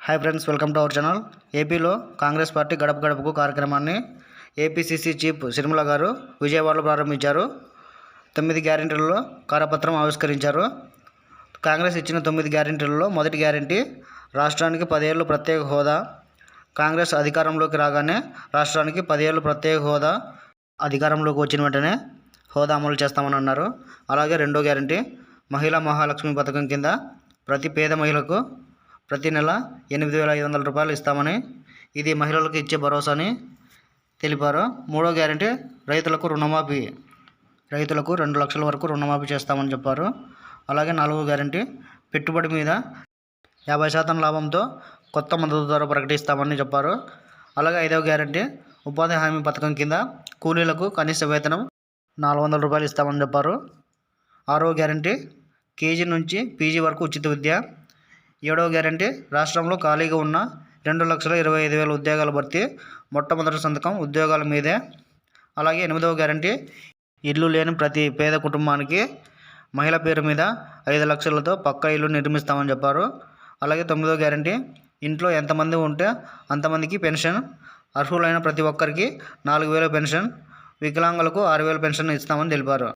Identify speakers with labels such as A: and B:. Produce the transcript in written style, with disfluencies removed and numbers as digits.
A: Hi friends, welcome to our channel. ఏపీలో Congress party గడప గడపకు కార్యక్రమాన్ని ఏపీసీసీ చీఫ్ సిరిమల గారు విజయవాడలో ప్రారంభించారు. 9 గ్యారెంటీలలో కరపత్రం ఆవిష్కరించారు. కాంగ్రెస్ ఇచ్చిన 9 గ్యారెంటీలలో మొదటి గ్యారెంటీ రాష్ట్రానికి 10 ఏళ్లు ప్రత్యేక హోదా. కాంగ్రెస్ అధికారంలోకి రాగానే రాష్ట్రానికి 10 ఏళ్లు ప్రత్యేక హోదా, అధికారంలోకి వచ్చిన వెంటనే హోదా అమలు చేస్తామని అన్నారు. అలాగే రెండో గ్యారెంటీ మహిళా మహాలక్ష్మి పథకం కింద ప్రతి పేద మహిళకు ప్రతి నెల 8,500 రూపాయలు ఇస్తామని, ఇది మహిళలకు ఇచ్చే భరోసాని తెలిపారు. మూడో గ్యారెంటీ రైతులకు 2 లక్షల వరకు రుణమాఫీ చేస్తామని చెప్పారు. అలాగే నాలుగో గ్యారెంటీ పెట్టుబడి మీద 50% లాభంతో కొత్త మద్దతు ధర ప్రకటిస్తామని చెప్పారు. అలాగే ఐదవ గ్యారెంటీ ఉపాధి హామీ పథకం కింద కూలీలకు కనీస వేతనం 400 రూపాయలు ఇస్తామని చెప్పారు. ఆరో గ్యారెంటీ కేజీ నుంచి పీజీ వరకు ఉచిత విద్య. ఏడవ గ్యారెంటీ రాష్ట్రంలో ఖాళీగా ఉన్న 2,25,000 ఉద్యోగాల భర్తీ, మొట్టమొదటి సంతకం ఉద్యోగాల మీదే. అలాగే ఎనిమిదవ గ్యారెంటీ ఇల్లు లేని ప్రతి పేద కుటుంబానికి మహిళ పేరు మీద 5 లక్షలతో పక్కా ఇల్లు నిర్మిస్తామని చెప్పారు. అలాగే తొమ్మిదవ గ్యారెంటీ ఇంట్లో ఎంతమంది ఉంటే అంతమందికి పెన్షన్, అర్హులైన ప్రతి ఒక్కరికి 4,000 పెన్షన్, వికలాంగులకు 6,000 పెన్షన్ ఇస్తామని తెలిపారు.